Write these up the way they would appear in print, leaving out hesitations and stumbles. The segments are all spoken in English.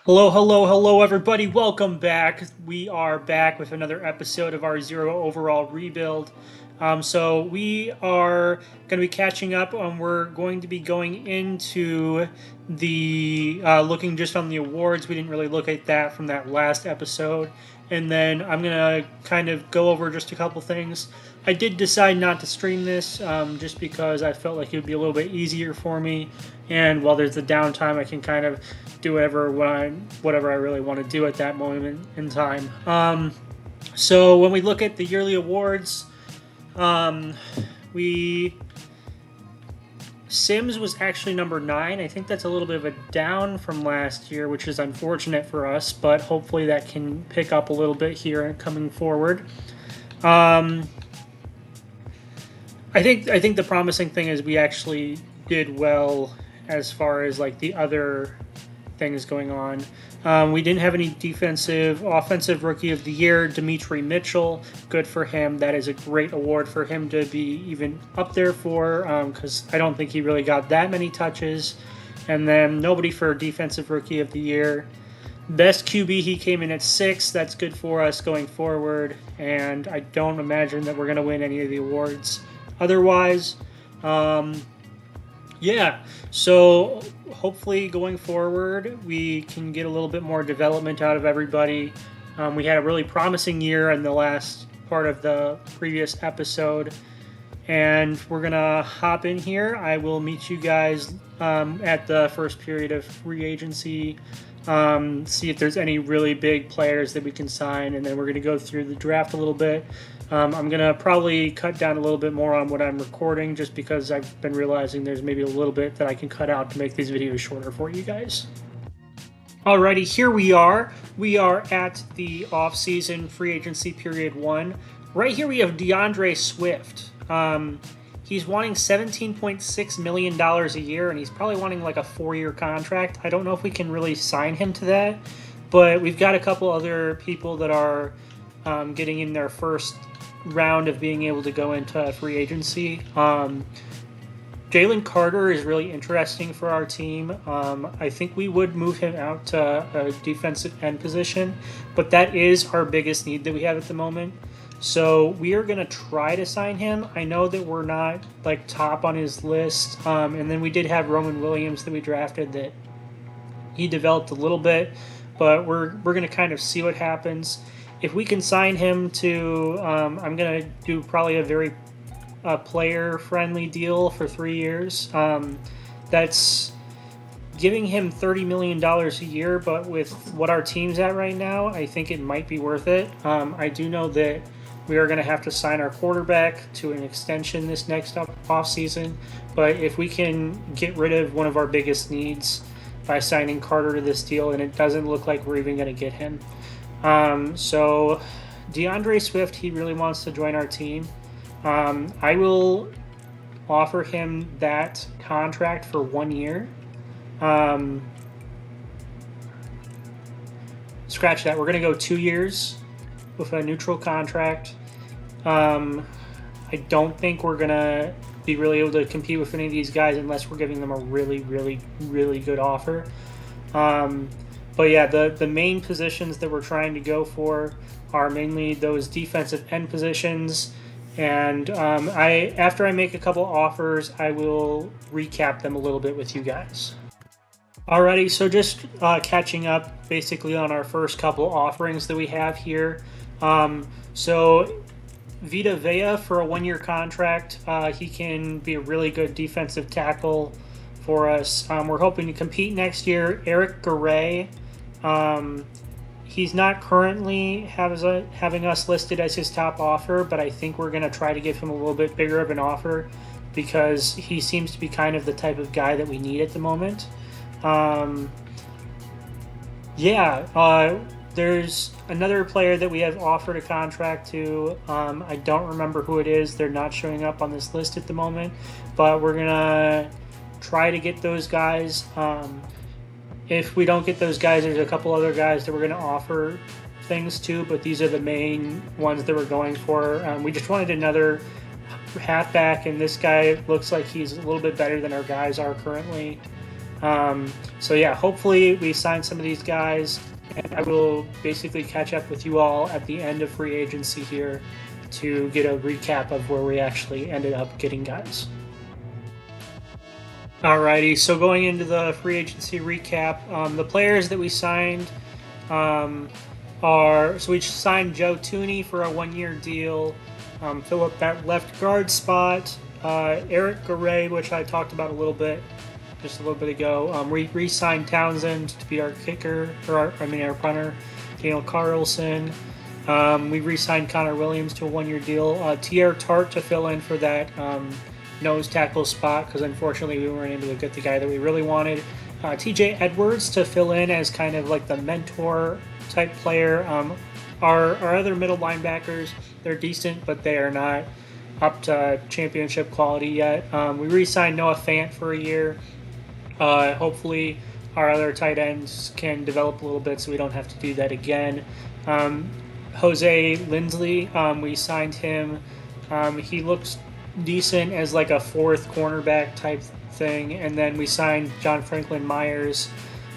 Hello, hello, hello, everybody. Welcome back. We are back with another episode of our Zero Overall Rebuild. So we are going to be catching up. We're going to be going into the looking just on the awards. We didn't really look at that from that last episode. And then I'm going to kind of go over just a couple things. I did decide not to stream this just because I felt like it would be a little bit easier for me. And while there's the downtime, I can kind of do whatever I really want to do at that moment in time. So when we look at the yearly awards, we Sims was actually number 9. I think that's a little bit of a down from last year, which is unfortunate for us, but hopefully that can pick up a little bit here coming forward. I think the promising thing is we actually did well as far as like the other things going on. We didn't have any offensive rookie of the year. Dimitri Mitchell, good for him. That is a great award for him to be even up there for, because I don't think he really got that many touches. And then nobody for defensive rookie of the year. Best QB, he came in at 6. That's good for us going forward. And I don't imagine that we're going to win any of the awards otherwise. So hopefully going forward, we can get a little bit more development out of everybody. We had a really promising year in the last part of the previous episode, and we're going to hop in here. I will meet you guys at the first period of free agency, see if there's any really big players that we can sign, and then we're going to go through the draft a little bit. I'm going to probably cut down a little bit more on what I'm recording just because I've been realizing there's maybe a little bit that I can cut out to make these videos shorter for you guys. Alrighty, here we are. We are at the off-season free agency period 1. Right here we have DeAndre Swift. He's wanting $17.6 million a year, and he's probably wanting like a 4-year contract. I don't know if we can really sign him to that, but we've got a couple other people that are getting in their first round of being able to go into free agency. Jalen Carter is really interesting for our team. I think we would move him out to a defensive end position, but that is our biggest need that we have at the moment. So we are going to try to sign him. I know that we're not like top on his list. And then we did have Roman Williams that we drafted that he developed a little bit, but we're going to kind of see what happens. If we can sign him to, I'm going to do probably a very player-friendly deal for 3 years. That's giving him $30 million a year, but with what our team's at right now, I think it might be worth it. I do know that we are going to have to sign our quarterback to an extension this next offseason, but if we can get rid of one of our biggest needs by signing Carter to this deal, and it doesn't look like we're even going to get him. So DeAndre Swift, he really wants to join our team. I will offer him that contract for 1 year. Scratch that. We're going to go 2 years with a neutral contract. I don't think we're going to be really able to compete with any of these guys unless we're giving them a really, really, really good offer. But yeah, the main positions that we're trying to go for are mainly those defensive end positions. And after I make a couple offers, I will recap them a little bit with you guys. Alrighty, so just catching up basically on our first couple offerings that we have here. So Vita Vea for a 1-year contract. He can be a really good defensive tackle for us. We're hoping to compete next year. Eric Garay. He's not currently having us listed as his top offer, but I think we're going to try to give him a little bit bigger of an offer because he seems to be kind of the type of guy that we need at the moment. There's another player that we have offered a contract to. I don't remember who it is. They're not showing up on this list at the moment, but we're going to try to get those guys. If we don't get those guys, there's a couple other guys that we're going to offer things to, but these are the main ones that we're going for. We just wanted another halfback, and this guy looks like he's a little bit better than our guys are currently. So yeah, hopefully we sign some of these guys, and I will basically catch up with you all at the end of free agency here to get a recap of where we actually ended up getting guys. Alrighty, so going into the free agency recap, the players that we signed um, we signed Joe Tooney for a 1-year deal, fill up that left guard spot. Eric Garay, which I talked about just a little bit ago. We re-signed Townsend to be our kicker, our punter. Daniel Carlson. We re-signed Connor Williams to a 1-year deal. Tierre Tart to fill in for that nose tackle spot because unfortunately we weren't able to get the guy that we really wanted. TJ Edwards to fill in as kind of like the mentor type player. Our other middle linebackers, they're decent, but they are not up to championship quality yet. We re-signed Noah Fant for a year. Hopefully our other tight ends can develop a little bit so we don't have to do that again. Jose Lindsley, we signed him. He looks decent as like a fourth cornerback type thing, and then we signed John Franklin Myers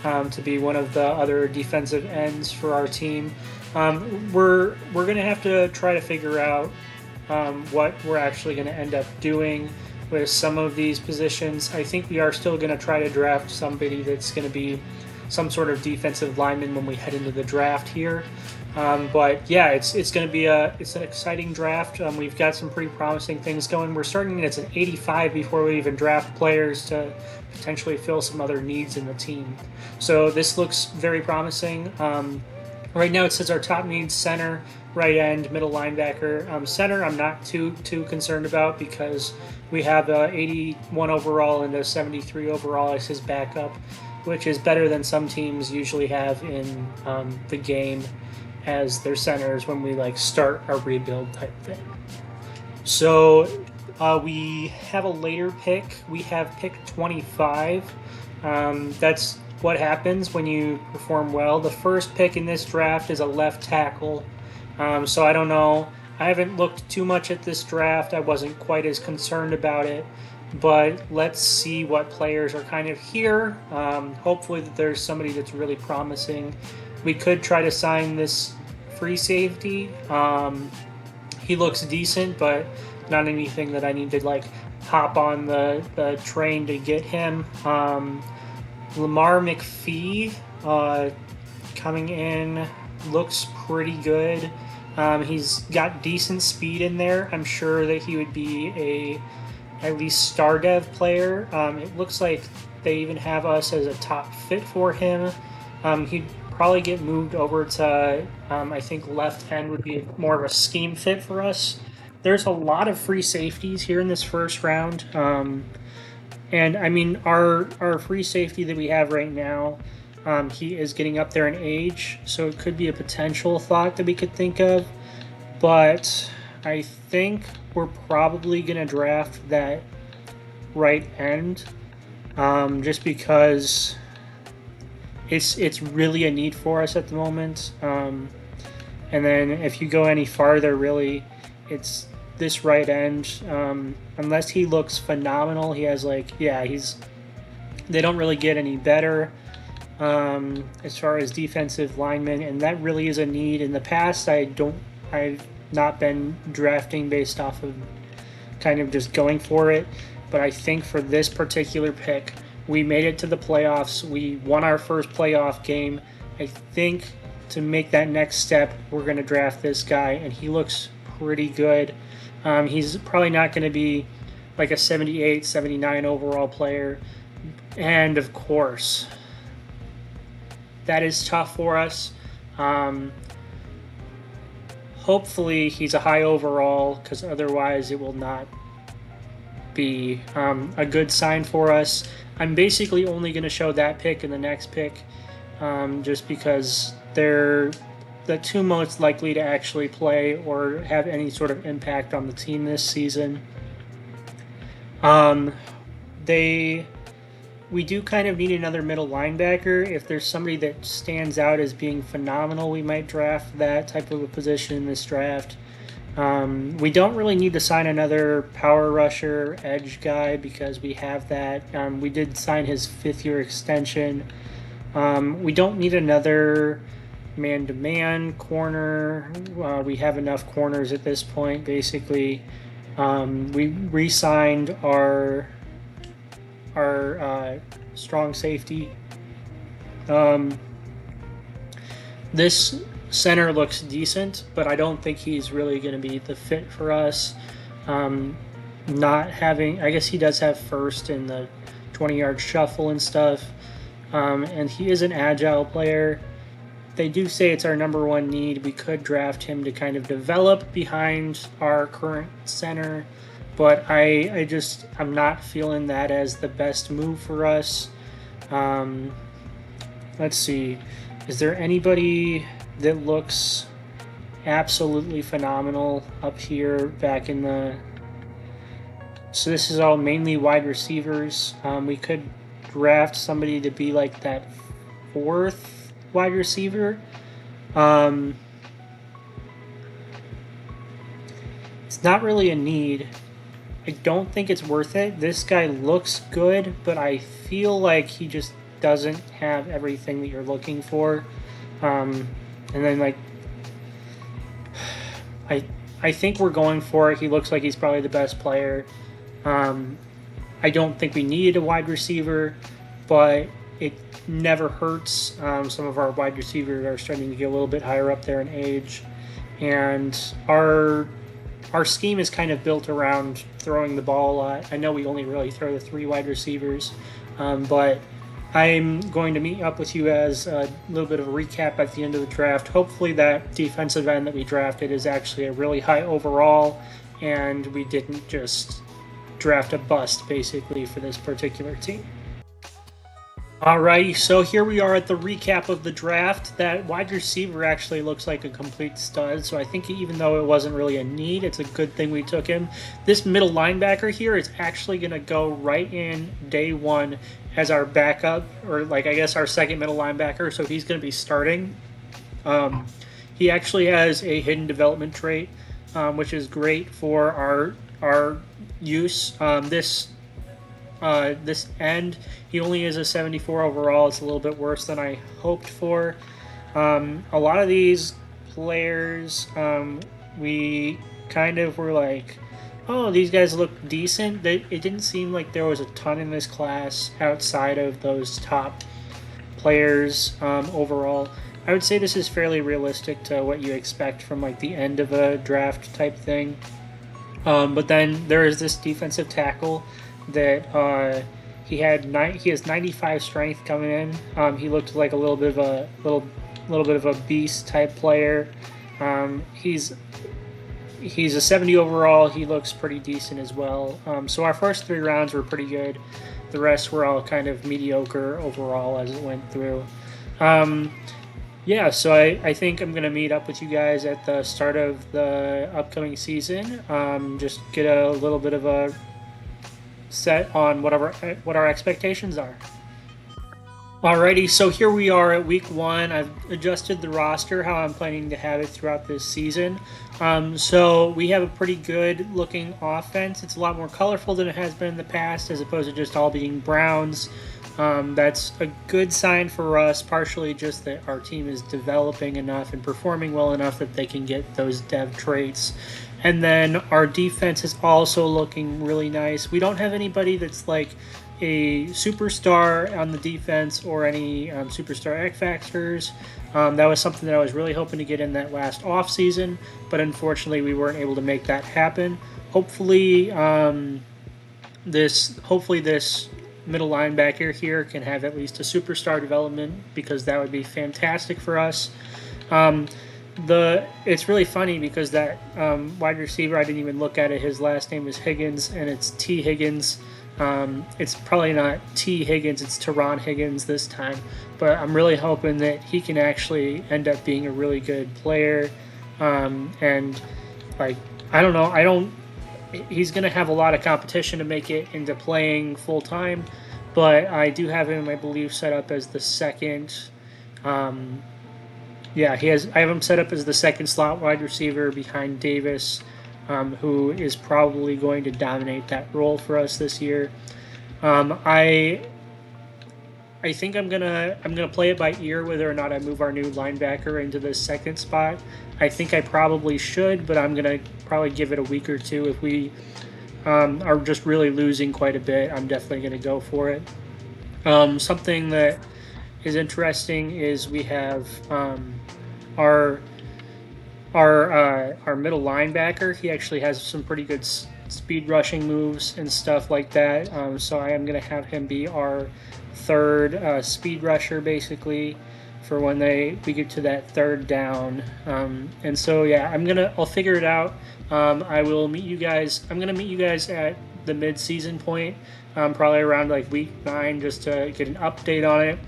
to be one of the other defensive ends for our team. We're gonna have to try to figure out what we're actually going to end up doing with some of these positions. I think we are still going to try to draft somebody that's going to be some sort of defensive lineman when we head into the draft here. But yeah, it's going to be an exciting draft. We've got some pretty promising things going. We're starting at an 85 before we even draft players to potentially fill some other needs in the team. So this looks very promising. Right now it says our top needs center, right end, middle linebacker. Center I'm not too concerned about because we have a 81 overall and a 73 overall as his backup, which is better than some teams usually have in the game as their centers when we start a rebuild type thing. So we have a later pick. We have pick 25. That's what happens when you perform well. The first pick in this draft is a left tackle. So I don't know. I haven't looked too much at this draft. I wasn't quite as concerned about it. But let's see what players are kind of here. Hopefully that there's somebody that's really promising. We could try to sign this free safety. He looks decent, but not anything that I need to hop on the train to get him. Lamar McPhee coming in looks pretty good. He's got decent speed in there. I'm sure that he would be at least star dev player. It looks like they even have us as a top fit for him. He'd probably get moved over to, I think left end would be more of a scheme fit for us. There's a lot of free safeties here in this first round. And I mean, our free safety that we have right now, he is getting up there in age, so it could be a potential thought that we could think of. But I think we're probably going to draft that right end, just because it's really a need for us at the moment. And then if you go any farther, really, it's this right end. Unless he looks phenomenal, he has they don't really get any better as far as defensive linemen, and that really is a need. In the past, I've not been drafting based off of kind of just going for it, but I think for this particular pick, we made it to the playoffs. We won our first playoff game. I think to make that next step, we're going to draft this guy, and he looks pretty good. He's probably not going to be like a 78, 79 overall player. And of course, that is tough for us. Hopefully he's a high overall, because otherwise it will not be a good sign for us. I'm basically only going to show that pick and the next pick just because they're the two most likely to actually play or have any sort of impact on the team this season. We do kind of need another middle linebacker. If there's somebody that stands out as being phenomenal, we might draft that type of a position in this draft. We don't really need to sign another power rusher edge guy because we have that. We did sign his 5th-year extension. We don't need another man-to-man corner. We have enough corners at this point, basically. We re-signed our strong safety. This center looks decent, but I don't think he's really going to be the fit for us. Not having, I guess he does have first in the 20-yard shuffle and stuff, and he is an agile player. They do say it's our number one need. We could draft him to kind of develop behind our current center, but I'm not feeling that as the best move for us. Let's see. Is there anybody that looks absolutely phenomenal up here back in the... So this is all mainly wide receivers. We could draft somebody to be like that 4th wide receiver. It's not really a need. I don't think it's worth it. This guy looks good, but I feel like he just doesn't have everything that you're looking for. And then, like, I think we're going for it. He looks like he's probably the best player. I don't think we needed a wide receiver, but it never hurts. Some of our wide receivers are starting to get a little bit higher up there in age, and our scheme is kind of built around throwing the ball a lot. I know we only really throw the 3 wide receivers, but I'm going to meet up with you as a little bit of a recap at the end of the draft. Hopefully that defensive end that we drafted is actually a really high overall, and we didn't just draft a bust, basically, for this particular team. Alrighty, so here we are at the recap of the draft. That wide receiver actually looks like a complete stud, so I think even though it wasn't really a need, it's a good thing we took him. This middle linebacker here is actually going to go right in day 1 as our backup, or like I guess our second middle linebacker, so he's going to be starting. He actually has a hidden development trait, which is great for our use. This end, he only is a 74 overall. It's a little bit worse than I hoped for. A lot of these players, we kind of were like, oh, these guys look decent. It didn't seem like there was a ton in this class outside of those top players overall. I would say this is fairly realistic to what you expect from like the end of a draft type thing. But then there is this defensive tackle that he has 95 strength coming in. He looked like a little bit of a beast type player. He's a 70 overall. He looks pretty decent as well. So our first 3 rounds were pretty good. The rest were all kind of mediocre overall as it went through. Yeah, so I think I'm going to meet up with you guys at the start of the upcoming season. Just get a little bit of a set on what our expectations are. Alrighty, so here we are at week 1. I've adjusted the roster how I'm planning to have it throughout this season. So we have a pretty good looking offense. It's a lot more colorful than it has been in the past, as opposed to just all being Browns. That's a good sign for us, partially just that our team is developing enough and performing well enough that they can get those dev traits. And then our defense is also looking really nice. We don't have anybody that's like a superstar on the defense or any superstar X factors. That was something that I was really hoping to get in that last off season, but unfortunately we weren't able to make that happen. Hopefully this middle linebacker here can have at least a superstar development, because that would be fantastic for us. It's really funny because that wide receiver, I didn't even look at it. His last name is Higgins, and it's T. Higgins. It's probably not T. Higgins, it's Teron Higgins this time. But I'm really hoping that he can actually end up being a really good player. And, like, I don't know. He's going to have a lot of competition to make it into playing full-time. But I do have him, I believe, set up as the second Yeah, he has. I have him set up as the second slot wide receiver behind Davis, who is probably going to dominate that role for us this year. I think I'm gonna play it by ear whether or not I move our new linebacker into the second spot. I think I probably should, but I'm gonna probably give it a week or two. If we are just really losing quite a bit, I'm definitely gonna go for it. Something that is interesting is we have our our middle linebacker. He actually has some pretty good speed rushing moves and stuff like that. So I am going to have him be our third speed rusher, basically, for when we get to that third down. And so yeah, I'll figure it out. I will meet you guys. I'm gonna meet you guys at the mid-season point, probably around like week 9, just to get an update on it.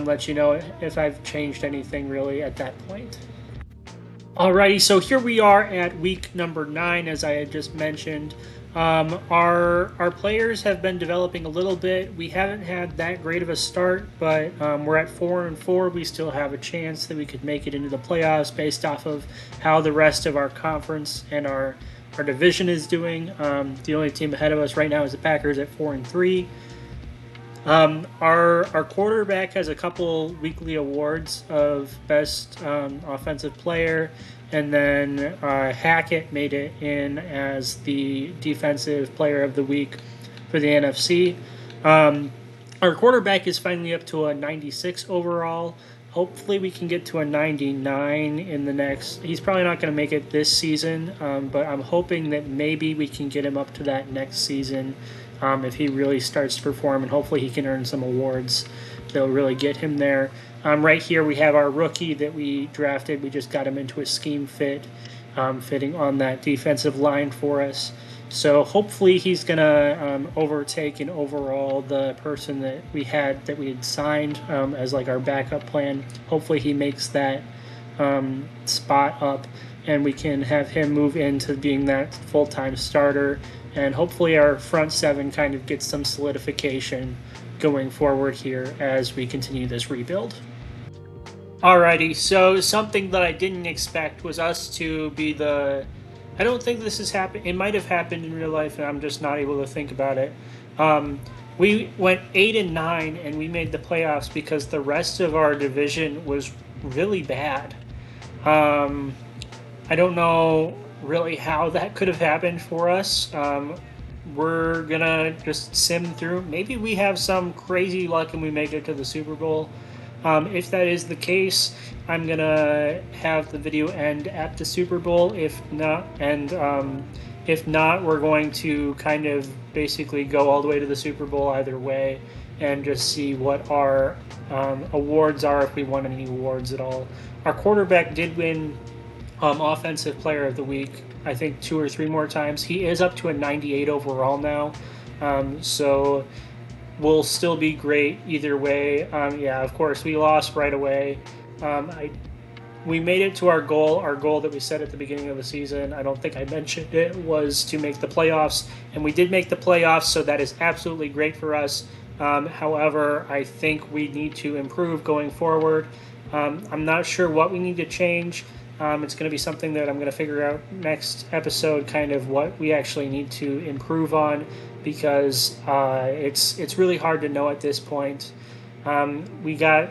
Let you know if I've changed anything really at that point. Alrighty, so here we are at week number 9, as I had just mentioned. Our players have been developing a little bit. We haven't had that great of a start, but we're at 4-4. We still have a chance that we could make it into the playoffs based off of how the rest of our conference and our division is doing. The only team ahead of us right now is the Packers at 4-3. Our quarterback has a couple weekly awards of best offensive player, and then Hackett made it in as the defensive player of the week for the NFC. Our quarterback is finally up to a 96 overall. Hopefully we can get to a 99 in the next. He's probably not going to make it this season, but I'm hoping that maybe we can get him up to that next season. If he really starts to perform, and hopefully he can earn some awards that'll really get him there. Right here we have our rookie that we drafted. We just got him into a scheme fitting on that defensive line for us. So hopefully he's going to overtake in overall the person that we had signed as like our backup plan. Hopefully he makes that spot up, and we can have him move into being that full-time starter. And hopefully our front seven kind of gets some solidification going forward here as we continue this rebuild. Alrighty, so something that I didn't expect was us to be I don't think this has happened. It might have happened in real life, and I'm just not able to think about it. We went 8-9, and we made the playoffs because the rest of our division was really bad. I don't know really how that could have happened for us. We're gonna just sim through. Maybe we have some crazy luck and we make it to the Super Bowl. If that is the case, I'm gonna have the video end at the Super Bowl. If not, we're going to kind of basically go all the way to the Super Bowl either way, and just see what our awards are, if we won any awards at all. Our quarterback did win Offensive Player of the Week, I think 2 or 3 more times. He is up to a 98 overall now, so we'll still be great either way. Yeah, of course, we lost right away. We made it to our goal that we set at the beginning of the season. I don't think I mentioned it, was to make the playoffs, and we did make the playoffs, so that is absolutely great for us. However, I think we need to improve going forward. I'm not sure what we need to change. It's going to be something that I'm going to figure out next episode, kind of what we actually need to improve on, because it's really hard to know at this point. We got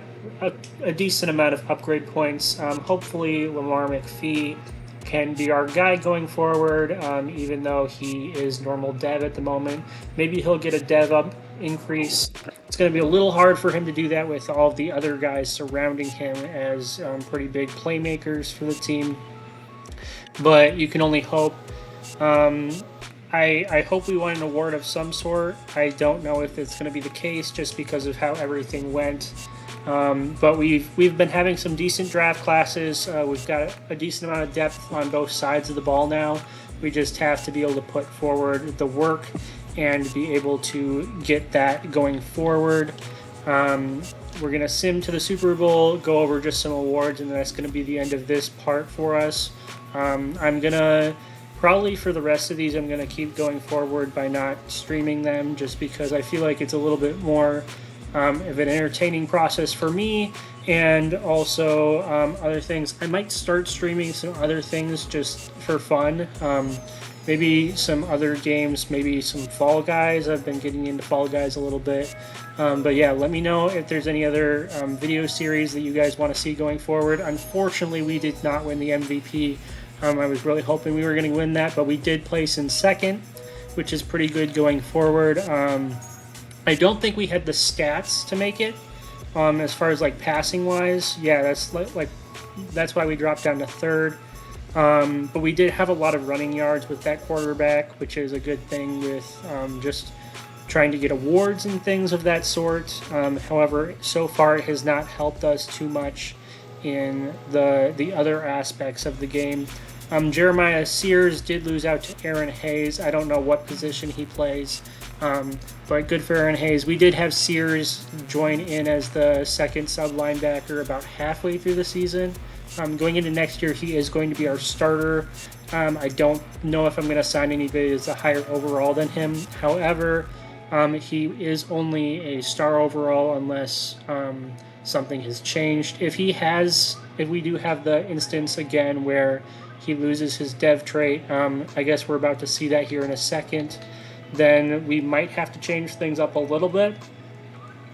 a decent amount of upgrade points. Hopefully Lamar McPhee can be our guy going forward, even though he is normal dev at the moment. Maybe he'll get a dev up increase. It's going to be a little hard for him to do that with all of the other guys surrounding him as pretty big playmakers for the team, but you can only hope. I hope we won an award of some sort. I don't know if it's going to be the case just because of how everything went. But we've been having some decent draft classes. We've got a decent amount of depth on both sides of the ball now. We just have to be able to put forward the work and be able to get that going forward. We're going to sim to the Super Bowl, go over just some awards, and that's going to be the end of this part for us. I'm going to probably, for the rest of these, I'm going to keep going forward by not streaming them, just because I feel like it's a little bit more of an entertaining process for me, and also other things. I might start streaming some other things just for fun. Maybe some other games, maybe some Fall Guys. I've been getting into Fall Guys a little bit. But yeah, let me know if there's any other video series that you guys want to see going forward. Unfortunately, we did not win the MVP. I was really hoping we were going to win that, but we did place in second, which is pretty good going forward. I don't think we had the stats to make it. As far as like passing wise, yeah, that's why we dropped down to third. But we did have a lot of running yards with that quarterback, which is a good thing with just trying to get awards and things of that sort. However, so far it has not helped us too much in the other aspects of the game. Jeremiah Sears did lose out to Aaron Hayes. I don't know what position he plays, but good for Aaron Hayes. We did have Sears join in as the second sub linebacker about halfway through the season. Going into next year, he is going to be our starter. I don't know if I'm going to sign anybody that's a higher overall than him. However, he is only a star overall unless something has changed. If we do have the instance again where he loses his dev trait, I guess we're about to see that here in a second, then we might have to change things up a little bit.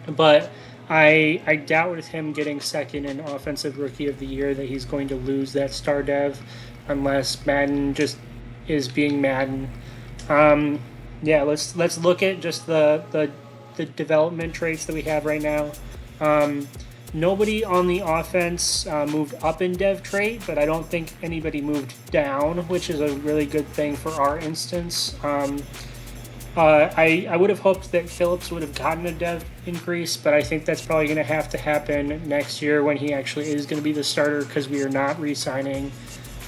But I doubt with him getting second in Offensive Rookie of the Year that he's going to lose that star dev unless Madden just is being Madden. Yeah, let's look at just the development traits that we have right now. Nobody on the offense moved up in dev trait, but I don't think anybody moved down, which is a really good thing for our instance. I would have hoped that Phillips would have gotten a dev increase, but I think that's probably going to have to happen next year when he actually is going to be the starter, because we are not re-signing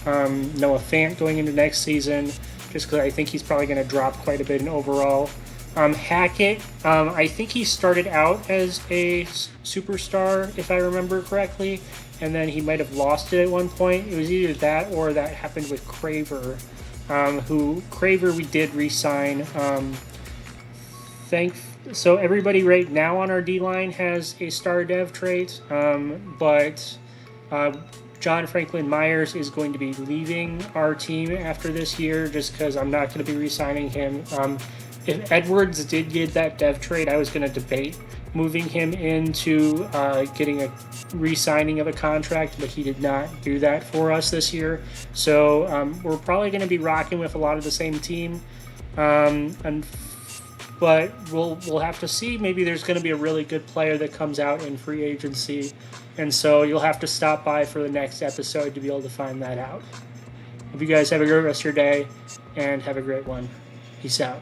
Noah Fant going into next season, just because I think he's probably going to drop quite a bit in overall. Hackett, I think he started out as a superstar, if I remember correctly, and then he might have lost it at one point. It was either that or that happened with Craver. Craver we did re-sign. So everybody right now on our D-line has a star dev trait, but John Franklin Myers is going to be leaving our team after this year just because I'm not going to be re-signing him. If Edwards did get that dev trait, I was going to debate moving him into getting a re-signing of a contract, but he did not do that for us this year. So we're probably going to be rocking with a lot of the same team, but we'll have to see. Maybe there's going to be a really good player that comes out in free agency, and so you'll have to stop by for the next episode to be able to find that out. Hope you guys have a great rest of your day, and have a great one. Peace out.